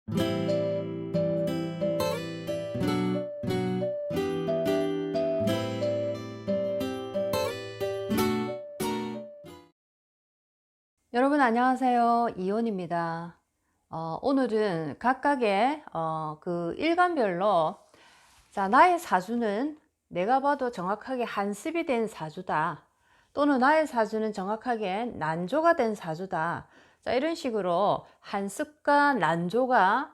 여러분 안녕하세요. 이온입니다. 오늘은 각각의 그 일간별로 나의 사주는 내가 봐도 정확하게 한습이 된 사주다. 또는 나의 사주는 정확하게 난조가 된 사주다. 이런 식으로 한습과 난조가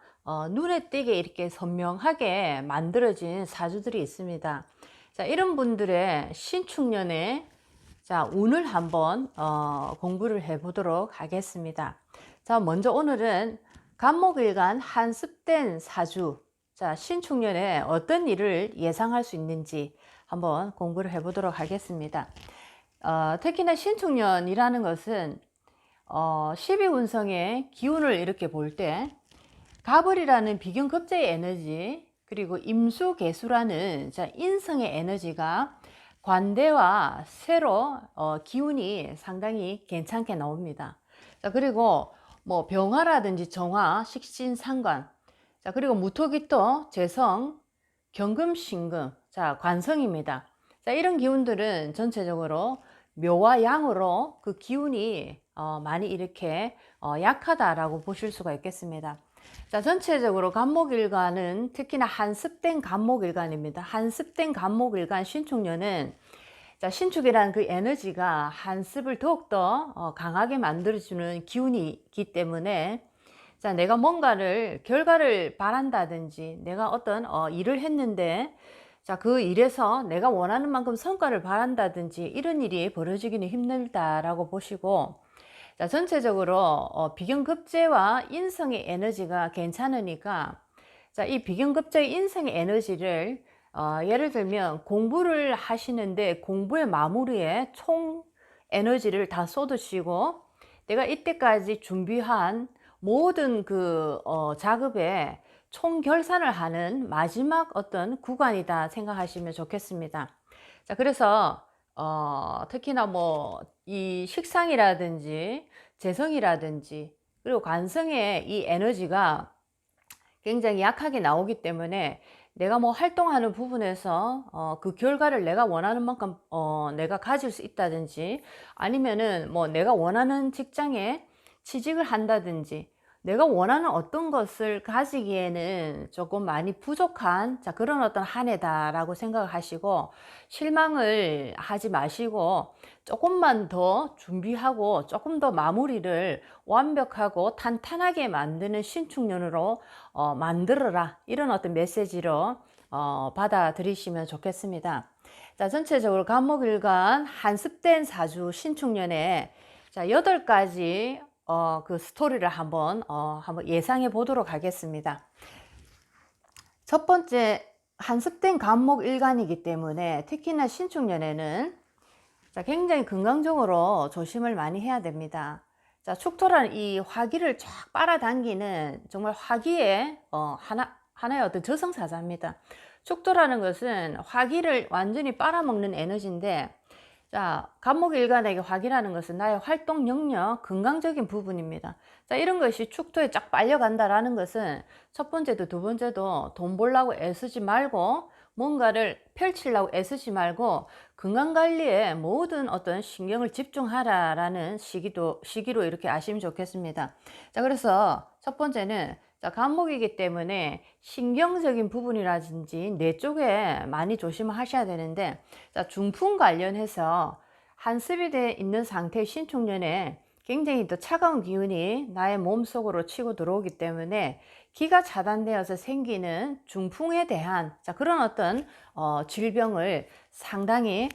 눈에 띄게 이렇게 선명하게 만들어진 사주들이 있습니다. 이런 분들의 신축년에 운을 한번 공부를 해 보도록 하겠습니다. 먼저 오늘은 간목일간 한습된 사주, 신축년에 어떤 일을 예상할 수 있는지 한번 공부를 해 보도록 하겠습니다. 특히나 신축년이라는 것은 12운성의 기운을 이렇게 볼 때 갑을이라는 비견급제의 에너지, 그리고 임수개수라는 인성의 에너지가 관대와 쇠로 기운이 상당히 괜찮게 나옵니다. 그리고 뭐 병화라든지 정화, 식신, 상관, 그리고 무토기토, 재성, 경금, 신금, 관성입니다. 이런 기운들은 전체적으로 묘와 양으로 그 기운이 많이 이렇게 약하다라고 보실 수가 있겠습니다. 전체적으로 간목일간은 특히나 한습된 간목일간입니다. 한습된 간목일간 신축년은 신축이라는 그 에너지가 한습을 더욱더 강하게 만들어주는 기운이 있기 때문에 내가 뭔가를 결과를 바란다든지 내가 어떤 일을 했는데 그 일에서 내가 원하는 만큼 성과를 바란다든지 이런 일이 벌어지기는 힘들다라고 보시고, 전체적으로 비견급제와 인성의 에너지가 괜찮으니까 이 비견급제의 인성의 에너지를 예를 들면 공부를 하시는데 공부의 마무리에 총 에너지를 다 쏟으시고 내가 이때까지 준비한 모든 그 작업에 총 결산을 하는 마지막 어떤 구간이다 생각하시면 좋겠습니다. 그래서 특히나 뭐 이 식상이라든지 재성이라든지 그리고 관성의 이 에너지가 굉장히 약하게 나오기 때문에 내가 뭐 활동하는 부분에서 그 결과를 내가 원하는 만큼 내가 가질 수 있다든지, 아니면은 뭐 내가 원하는 직장에 취직을 한다든지 내가 원하는 어떤 것을 가지기에는 조금 많이 부족한 그런 어떤 한 해다라고 생각하시고 실망을 하지 마시고 조금만 더 준비하고 조금 더 마무리를 완벽하고 탄탄하게 만드는 신축년으로 만들어라, 이런 어떤 메시지로 받아들이시면 좋겠습니다. 전체적으로 간목일간 한습된 사주 신축년에 8가지 그 스토리를 한번 예상해 보도록 하겠습니다. 첫 번째, 한습된 간목일간이기 때문에 특히나 신축년에는 굉장히 건강적으로 조심을 많이 해야 됩니다. 축토라는 이 화기를 쫙 빨아당기는 정말 화기의 하나의 어떤 저승사자입니다. 축토라는 것은 화기를 완전히 빨아먹는 에너지인데, 간목일간에게 화기라는 것은 나의 활동 영역, 건강적인 부분입니다. 이런 것이 축토에 쫙 빨려간다라는 것은 첫 번째도 두 번째도 돈 벌려고 애쓰지 말고 뭔가를 펼치려고 애쓰지 말고 건강관리에 모든 어떤 신경을 집중하라라는 시기로 이렇게 아시면 좋겠습니다. 그래서 첫 번째는 간목이기 때문에 신경적인 부분이라든지 뇌 쪽에 많이 조심하셔야 되는데, 중풍 관련해서 한습이 돼 있는 상태의 신축년에 굉장히 또 차가운 기운이 나의 몸속으로 치고 들어오기 때문에 기가 차단되어서 생기는 중풍에 대한 그런 어떤 질병을 상당히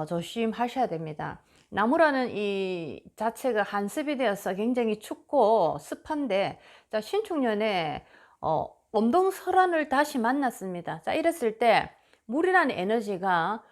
조심하셔야 됩니다. 나무라는 이 자체가 한습이 되어서 굉장히 춥고 습한데, 신축년에 엄동설환을 다시 만났습니다. 이랬을 때 물이라는 에너지가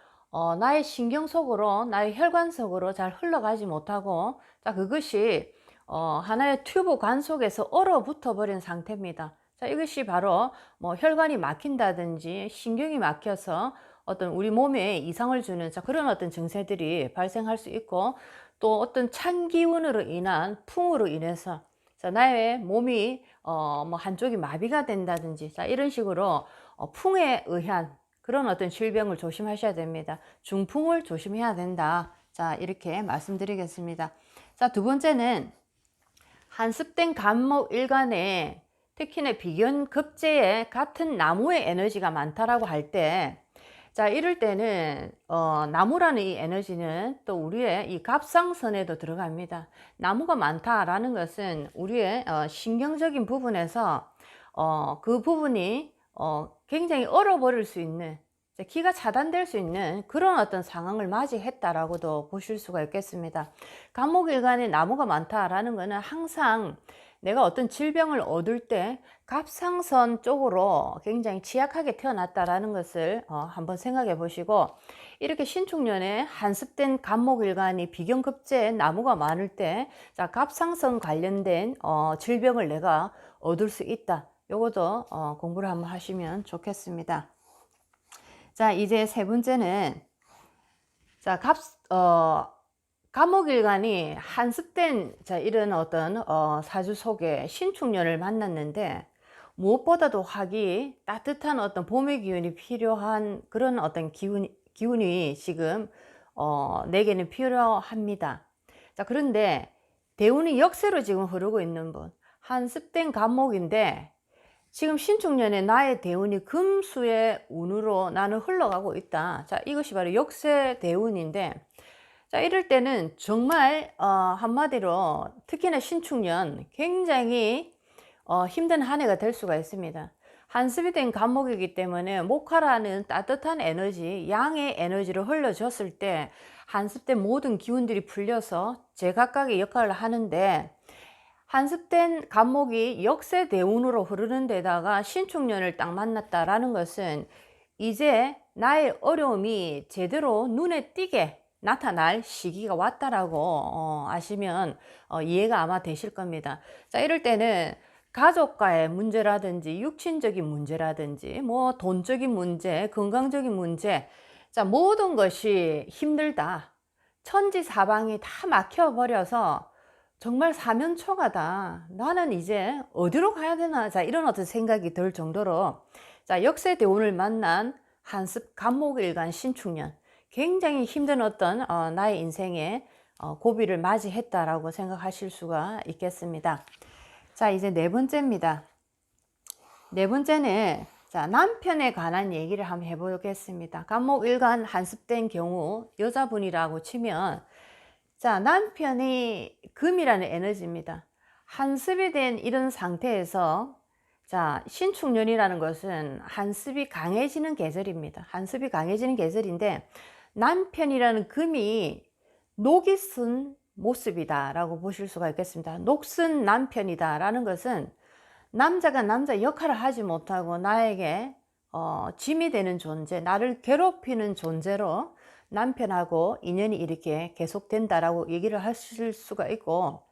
나의 신경 속으로, 나의 혈관 속으로 잘 흘러가지 못하고 그것이 하나의 튜브 관 속에서 얼어붙어 버린 상태입니다. 이것이 바로 뭐 혈관이 막힌다든지 신경이 막혀서 어떤 우리 몸에 이상을 주는 그런 어떤 증세들이 발생할 수 있고, 또 어떤 찬 기운으로 인한 풍으로 인해서 나의 몸이 뭐 한쪽이 마비가 된다든지, 자, 이런 식으로 풍에 의한 그런 어떤 질병을 조심하셔야 됩니다. 중풍을 조심해야 된다. 자, 이렇게 말씀드리겠습니다. 자, 두 번째는 한습된 간목 일간에 특히나 비견급제에 같은 나무의 에너지가 많다라고 할 때, 자, 이럴 때는 나무라는 이 에너지는 또 우리의 이 갑상선에도 들어갑니다. 나무가 많다라는 것은 우리의 신경적인 부분에서 그 부분이 굉장히 얼어버릴 수 있는, 기가 차단될 수 있는 그런 어떤 상황을 맞이했다라고도 보실 수가 있겠습니다. 간목일간에 나무가 많다라는 것은 항상 내가 어떤 질병을 얻을 때 갑상선 쪽으로 굉장히 취약하게 태어났다라는 것을 한번 생각해 보시고, 이렇게 신축년에 한습된 간목일간이 비견급제에 나무가 많을 때, 자, 갑상선 관련된 질병을 내가 얻을 수 있다. 요것도 공부를 한번 하시면 좋겠습니다. 자, 이제 세 번째는, 자, 간목일간이 한습된, 자, 이런 어떤 사주 속에 신축년을 만났는데, 무엇보다도 화기 따뜻한 어떤 봄의 기운이 필요한 그런 어떤 기운이 지금 내게는 필요합니다. 자, 그런데 대운이 역세로 지금 흐르고 있는 분, 한습된 간목인데 지금 신축년에 나의 대운이 금수의 운으로 나는 흘러가고 있다. 자, 이것이 바로 역세 대운인데, 자, 이럴 때는 정말 한마디로 특히나 신축년 굉장히 힘든 한 해가 될 수가 있습니다. 한습이 된 간목이기 때문에 목화라는 따뜻한 에너지, 양의 에너지를 흘려줬을 때 한습된 모든 기운들이 풀려서 제각각의 역할을 하는데, 한습된 간목이 역세 대운으로 흐르는 데다가 신축년을 딱 만났다라는 것은 이제 나의 어려움이 제대로 눈에 띄게 나타날 시기가 왔다라고 아시면 이해가 아마 되실 겁니다. 자, 이럴 때는 가족과의 문제라든지 육친적인 문제라든지 뭐 돈적인 문제, 건강적인 문제, 자, 모든 것이 힘들다. 천지사방이 다 막혀버려서 정말 사면초가다. 나는 이제 어디로 가야 되나? 자, 이런 어떤 생각이 들 정도로, 자, 역세 대운을 만난 한습 간목일간 신축년, 굉장히 힘든 어떤 나의 인생에 고비를 맞이했다라고 생각하실 수가 있겠습니다. 자, 이제 네 번째입니다. 네 번째는, 자, 남편에 관한 얘기를 한번 해보겠습니다. 간목일간 한습된 경우 여자분이라고 치면, 자, 남편이 금이라는 에너지입니다. 한습이 된 이런 상태에서, 자, 신축년이라는 것은 한습이 강해지는 계절입니다. 한습이 강해지는 계절인데, 남편이라는 금이 녹이 쓴 모습이다 라고 보실 수가 있겠습니다. 녹슨 남편이다 라는 것은 남자가 남자 역할을 하지 못하고 나에게 짐이 되는 존재, 나를 괴롭히는 존재로 남편하고 인연이 이렇게 계속된다라고 얘기를 하실 수가 있고,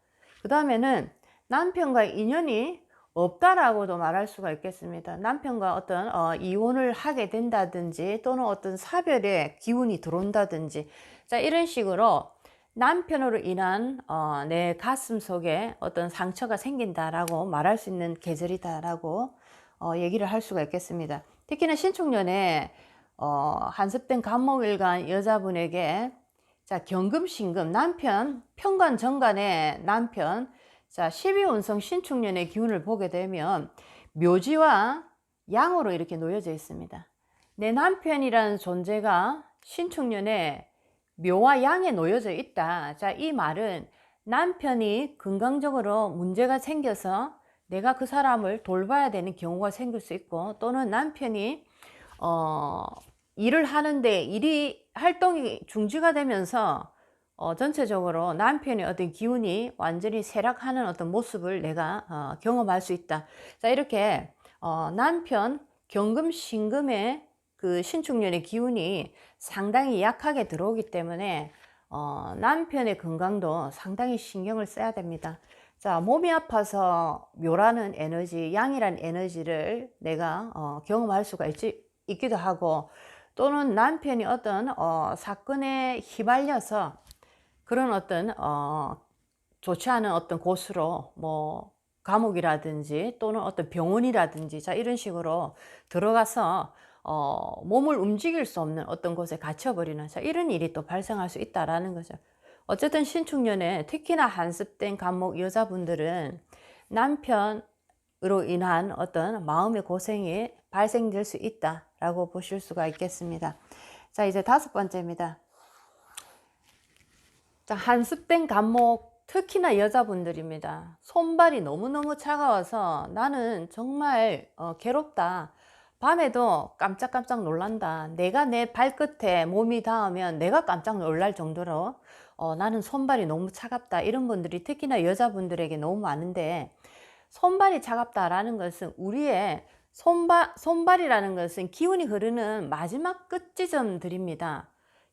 그 다음에는 남편과 인연이 없다라고도 말할 수가 있겠습니다. 남편과 어떤 이혼을 하게 된다든지 또는 어떤 사별의 기운이 들어온다든지, 자, 이런 식으로 남편으로 인한 내 가슴 속에 어떤 상처가 생긴다라고 말할 수 있는 계절이다라고 얘기를 할 수가 있겠습니다. 특히나 신축년에 한습된 간목일간 여자분에게, 자, 경금신금, 남편, 편관 정관의 남편, 자, 12운성 신축년의 기운을 보게 되면 묘지와 양으로 이렇게 놓여져 있습니다. 내 남편이라는 존재가 신축년에 묘와 양에 놓여져 있다. 자, 이 말은 남편이 건강적으로 문제가 생겨서 내가 그 사람을 돌봐야 되는 경우가 생길 수 있고, 또는 남편이 일을 하는데 일이 활동이 중지가 되면서 전체적으로 남편의 어떤 기운이 완전히 쇠락하는 어떤 모습을 내가 경험할 수 있다. 자, 이렇게 남편 경금 신금의 그 신축년의 기운이 상당히 약하게 들어오기 때문에 남편의 건강도 상당히 신경을 써야 됩니다. 자, 몸이 아파서 묘라는 에너지, 양이라는 에너지를 내가 경험할 수가 있기도 하고, 또는 남편이 어떤 사건에 휘말려서 그런 어떤 좋지 않은 어떤 곳으로 뭐 감옥이라든지 또는 어떤 병원이라든지 자 이런 식으로 들어가서 몸을 움직일 수 없는 어떤 곳에 갇혀버리는 자 이런 일이 또 발생할 수 있다라는 거죠. 어쨌든 신축년에 특히나 한습된 감목 여자분들은 남편으로 인한 어떤 마음의 고생이 발생될 수 있다라고 보실 수가 있겠습니다. 자, 이제 5번째입니다. 자, 한습된 감목 특히나 여자분들입니다. 손발이 너무너무 차가워서 나는 정말 괴롭다. 밤에도 깜짝깜짝 놀란다. 내가 내 발끝에 몸이 닿으면 내가 깜짝 놀랄 정도로 나는 손발이 너무 차갑다. 이런 분들이 특히나 여자분들에게 너무 많은데, 손발이 차갑다라는 것은 우리의 손발이라는 것은 기운이 흐르는 마지막 끝지점들입니다.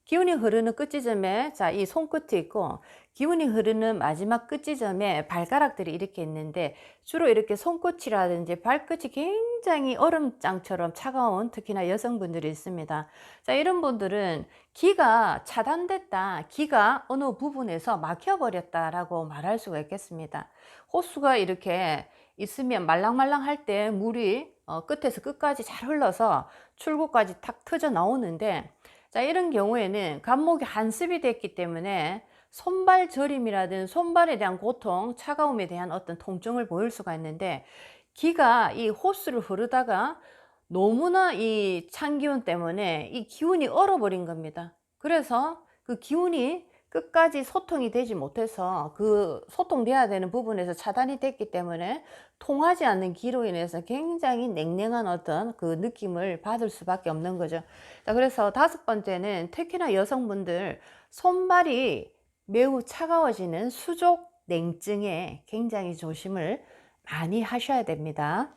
기운이 흐르는 끝지점에 자, 이 손끝이 있고 기운이 흐르는 마지막 끝지점에 발가락들이 이렇게 있는데, 주로 이렇게 손끝이라든지 발끝이 굉장히 얼음장처럼 차가운 특히나 여성분들이 있습니다. 자, 이런 분들은 기가 차단됐다, 기가 어느 부분에서 막혀버렸다라고 말할 수가 있겠습니다. 호수가 이렇게 있으면 말랑말랑할 때 물이 끝에서 끝까지 잘 흘러서 출구까지 탁 터져 나오는데, 자, 이런 경우에는 감목이 한습이 됐기 때문에 손발 저림이라든 손발에 대한 고통, 차가움에 대한 어떤 통증을 보일 수가 있는데, 기가 이 호수를 흐르다가 너무나 이 찬 기운 때문에 이 기운이 얼어버린 겁니다. 그래서 그 기운이 끝까지 소통이 되지 못해서 그 소통돼야 되는 부분에서 차단이 됐기 때문에 통하지 않는 기로 인해서 굉장히 냉랭한 어떤 그 느낌을 받을 수밖에 없는 거죠. 자, 그래서 5번째는 특히나 여성분들 손발이 매우 차가워지는 수족 냉증에 굉장히 조심을 많이 하셔야 됩니다.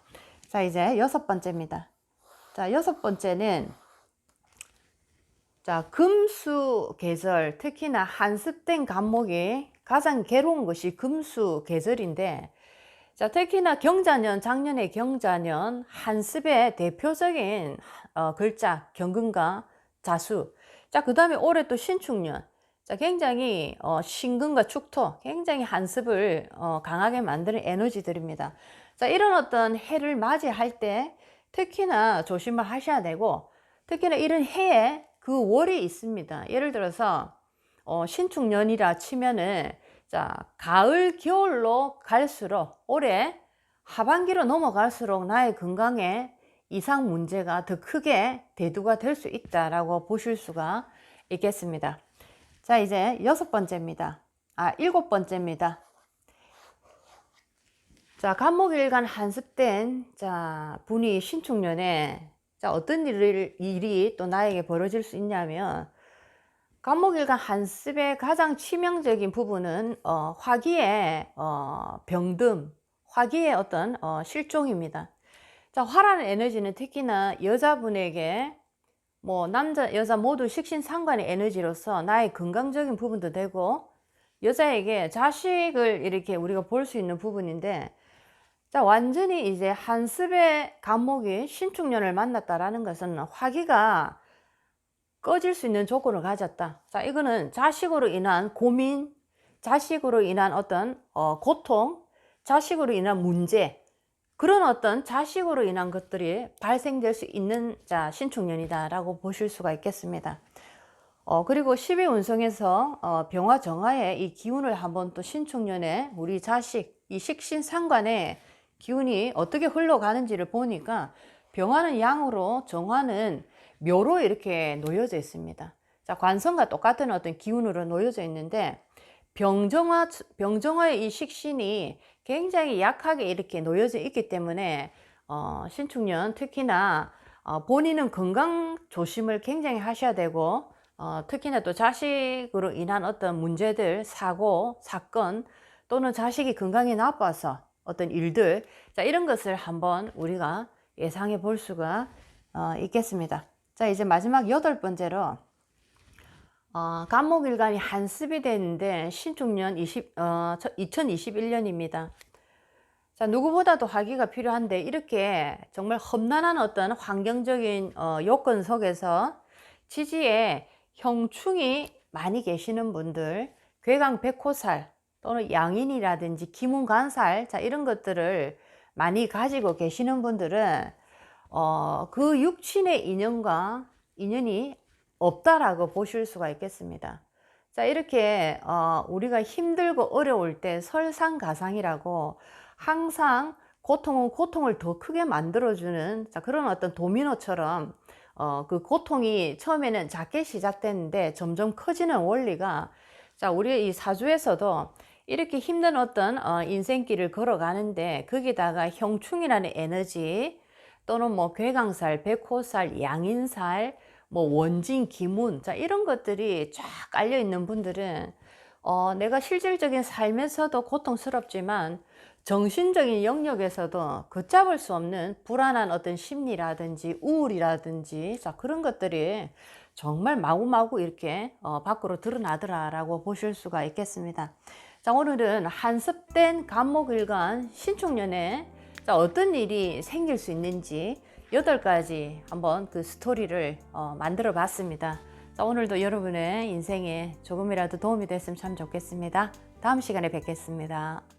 자, 이제 6번째입니다. 자, 6번째는 자, 금수 계절, 특히나 한습된 감목이 가장 괴로운 것이 금수 계절인데, 자, 특히나 경자년, 작년의 경자년 한습의 대표적인 글자 경금과 자수. 자, 그 다음에 올해 또 신축년. 자, 굉장히 신금과 축토, 굉장히 한습을 강하게 만드는 에너지들입니다. 자, 이런 어떤 해를 맞이할 때 특히나 조심을 하셔야 되고, 특히나 이런 해에 그 월이 있습니다. 예를 들어서 신축년이라 치면은 자, 가을 겨울로 갈수록 올해 하반기로 넘어갈수록 나의 건강에 이상 문제가 더 크게 대두가 될 수 있다라고 보실 수가 있겠습니다. 자, 이제 6번째입니다. 7번째입니다. 자, 간목일간 한습된 자 분이 신축년에 자, 어떤 일이 또 나에게 벌어질 수 있냐면, 간목일간 한습의 가장 치명적인 부분은 화기의 병듦, 화기의 어떤 실종입니다. 자, 화라는 에너지는 특히나 여자분에게 뭐 남자 여자 모두 식신상관의 에너지로서 나의 건강적인 부분도 되고, 여자에게 자식을 이렇게 우리가 볼 수 있는 부분인데, 자, 완전히 이제 한습의 간목이 신축년을 만났다라는 것은 화기가 꺼질 수 있는 조건을 가졌다. 자, 이거는 자식으로 인한 고민, 자식으로 인한 어떤 고통, 자식으로 인한 문제, 그런 어떤 자식으로 인한 것들이 발생될 수 있는 자 신축년이다라고 보실 수가 있겠습니다. 그리고 12운성에서 병화 정화의 이 기운을 한번 또 신축년에 우리 자식 이 식신상관의 기운이 어떻게 흘러가는지를 보니까, 병화는 양으로 정화는 묘로 이렇게 놓여져 있습니다. 자, 관성과 똑같은 어떤 기운으로 놓여져 있는데, 병정화의 이 식신이 굉장히 약하게 이렇게 놓여져 있기 때문에 신축년 특히나 본인은 건강 조심을 굉장히 하셔야 되고, 특히나 또 자식으로 인한 어떤 문제들, 사고, 사건, 또는 자식이 건강이 나빠서 어떤 일들, 자, 이런 것을 한번 우리가 예상해 볼 수가 있겠습니다. 자, 이제 마지막 8번째로 간목일간이 한습이 되는데 신축년 2021년입니다. 자, 누구보다도 화기가 필요한데, 이렇게 정말 험난한 어떤 환경적인 요건 속에서 지지에 형충이 많이 계시는 분들, 괴강 백호살, 또는 양인이라든지 기문간살, 자, 이런 것들을 많이 가지고 계시는 분들은 그 육친의 인연과 인연이 없다라고 보실 수가 있겠습니다. 자, 이렇게 우리가 힘들고 어려울 때 설상가상이라고 항상 고통은 고통을 더 크게 만들어주는, 자, 그런 어떤 도미노처럼 그 고통이 처음에는 작게 시작됐는데 점점 커지는 원리가, 자, 우리 이 사주에서도 이렇게 힘든 어떤 인생길을 걸어가는데 거기다가 형충이라는 에너지, 또는 뭐 괴강살, 백호살, 양인살, 뭐 원진, 기문, 자, 이런 것들이 쫙 깔려 있는 분들은 내가 실질적인 삶에서도 고통스럽지만 정신적인 영역에서도 걷잡을 수 없는 불안한 어떤 심리라든지 우울이라든지, 자, 그런 것들이 정말 마구마구 이렇게 밖으로 드러나더라라고 보실 수가 있겠습니다. 자, 오늘은 한습된 간목일간 신축년에, 자, 어떤 일이 생길 수 있는지 8가지 한번 그 스토리를 만들어 봤습니다. 자, 오늘도 여러분의 인생에 조금이라도 도움이 됐으면 참 좋겠습니다. 다음 시간에 뵙겠습니다.